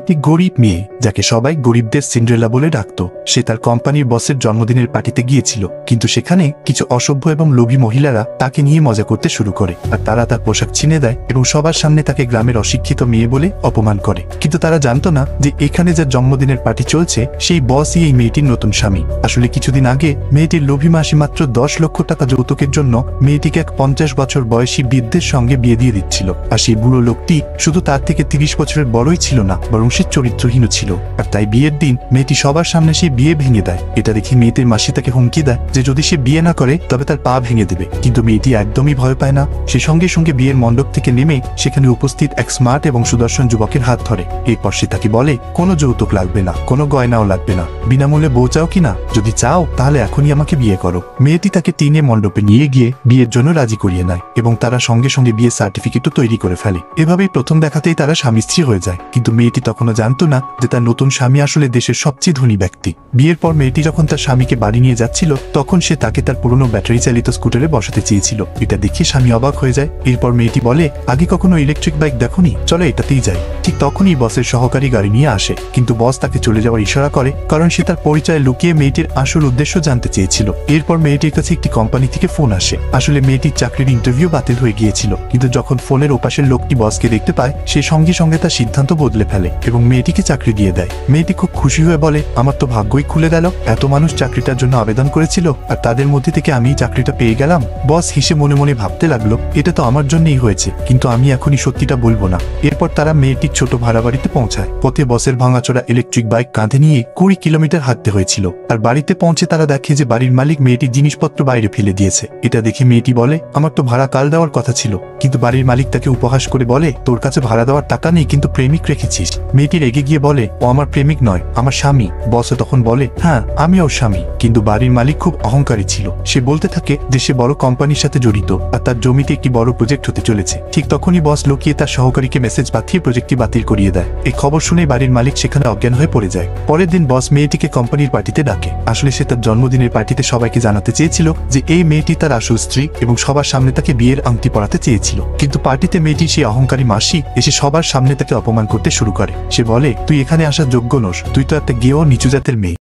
একটি গরিব মেয়ে যাকে সবাই গরিবদের সিন্ড্রেলা বলে ডাকত। সে তার কোম্পানির বসের জন্মদিনের পার্টিতে গিয়েছিল, কিন্তু সেখানে কিছু অসভ্য এবং লোভী মহিলারা তাকে নিয়ে মজা করতে শুরু করে, আর তারা তার পোশাক ছিনে দেয় এবং সবার সামনে তাকে গ্রামের অশিক্ষিত মেয়ে বলে অপমান করে। কিন্তু তারা জানতো না যে এখানে যার জন্মদিনের পার্টি চলছে সেই বসই এই মেয়েটির নতুন স্বামী। আসলে কিছুদিন আগে মেয়েটির লোভী মাসি মাত্র 10 লক্ষ টাকা যৌতুকের জন্য মেয়েটিকে এক 50 বছর বয়সী বৃদ্ধের সঙ্গে বিয়ে দিয়ে দিচ্ছিল। আর সেই বুড়ো লোকটি শুধু তার থেকে 30 বছরের বড়ই ছিল না, বরং সে চরিত্রহীন ছিল। আর তাই বিয়ের দিন মেয়েটি সবার সামনে সে বিয়ে ভেঙে দেয়। এটা দেখে মেয়েটির মাসি তাকে হুমকি দেয় যে যদি সে বিয়ে না করে তবে তার পা ভেঙে দেবে। কিন্তু মেয়েটি একদমই ভয় পায় না। সে সঙ্গে সঙ্গে বিয়ের মণ্ডপ থেকে নেমে সেখানে উপস্থিত এক স্মার্ট এবং সুদর্শন যুবকের হাত ধরে। এরপর সে তাকে বলে কোনো যৌতুক লাগবে না, কোনো গয়নাও লাগবে না, বিনামূল্যে বউ চাও কিনা? যদি চাও তাহলে এখনই আমাকে বিয়ে করো। মেয়েটি তাকে টেনে মণ্ডপে নিয়ে গিয়ে বিয়ের জন্য রাজি করিয়ে নেয় এবং তারা সঙ্গে সঙ্গে বিয়ের সার্টিফিকেটও তৈরি করে ফেলে। এভাবেই প্রথম দেখাতেই তারা স্বামী স্ত্রী হয়ে যায়। কিন্তু মেয়েটি তখনও জানতো না যে তার নতুন স্বামী আসলে দেশের সবচেয়ে ধনী ব্যক্তি। বিয়ের পর মেয়েটি যখন তার স্বামীকে বাড়ি নিয়ে যাচ্ছিল তখন সে তাকে তার পুরনো ব্যাটারি চালিত স্কুটারে বসাতে চেয়েছিল। এটা দেখে স্বামী অবাক হয়ে যায়। এরপর মেয়েটি বলে, আগে কখনো ইলেকট্রিক বাইক দেখোনি, চলো এটাতেই যাই। ঠিক তখনই বসের সহকারী গাড়ি নিয়ে আসে, কিন্তু বস তাকে চলে যাওয়ার ইশারা করে, কারণ সে তার পরিচয় লুকিয়ে মেয়েটির আসল উদ্দেশ্য জানতে চেয়েছিল। এরপর মেয়েটির কাছে একটি কোম্পানি থেকে ফোন আসে। আসলে মেয়েটির চাকরির ইন্টারভিউ বাতিল হয়ে গিয়েছিল, কিন্তু যখন ফোনের ওপাশের লোকটি বসকে দেখতে পায় সে সঙ্গে সঙ্গে তার সিদ্ধান্ত বদলে ফেলে এবং মেয়েটিকে চাকরি দিয়ে দেয়। মেয়েটি খুব খুশি হয়ে বলে, আমার তো ভাগ্যই খুলে গেল, এত মানুষ চাকরিটার জন্য আবেদন করেছিল আর তাদের মধ্যে থেকে আমি চাকরিটা পেয়ে গেলাম। বস হেসে মনে মনে ভাবতে লাগলো, এটা তো আমার জন্যই হয়েছে, কিন্তু আমি এখনই সত্যিটা বলবো না। এরপর তারা মেয়েটির ছোট ভাড়া বাড়িতে পৌঁছায়। পথে বসের ভাঙাচোরা ইলেকট্রিক বাইক কাঁধে নিয়ে 20 কিলোমিটার হাঁটতে হয়েছিল। আর বাড়িতে পৌঁছে তারা দেখে যে বাড়ির মালিক মেয়েটির জিনিসপত্র বাইরে ফেলে দিয়েছে। এটা দেখে মেয়েটি বলে, আমার তো ভাড়া কাল দেওয়ার কথা ছিল। কিন্তু বাড়ির মালিক তাকে উপহাস করে বলে, তোর কাছে ভাড়া দেওয়ার টাকা নেই কিন্তু প্রেমিক রেখেছিস। মেয়েটি রেগে গিয়ে বলে, ও আমার প্রেমিক নয়, আমার স্বামী। বসও তখন বলে, হ্যাঁ আমি ওর স্বামী। কিন্তু বাড়ির মালিক খুব অহংকারী ছিল। সে বলতে থাকে যে সে বড় কোম্পানির সাথে জড়িত আর তার জমিতে একটি বড় প্রজেক্ট হতে চলেছে। ঠিক তখনই বস লুকিয়ে তার সহকারীকে মেসেজ পাঠিয়ে প্রজেক্টটি বাতিল করিয়ে দেয়। এই খবর শুনে বাড়ির মালিক সেখানে অজ্ঞান হয়ে পড়ে যায়। পরের দিন বস মেয়েটিকে কোম্পানির পার্টিতে ডাকে। আসলে সে তার জন্মদিনের পার্টিতে সবাইকে জানাতে চেয়েছিল যে এই মেয়েটি তার আসল স্ত্রী এবং সবার সামনে তাকে বিয়ের আংটি পরাতে চেয়েছিল। কিন্তু পার্টিতে মেয়েটি সেই অহংকারী মাসি এসে সবার সামনে তাকে অপমান করতে শুরু করে। সে বলে, তুই এখানে আসার যোগ্য নোস, তুই তো একটা গেও নিচু জাতের মেয়ে।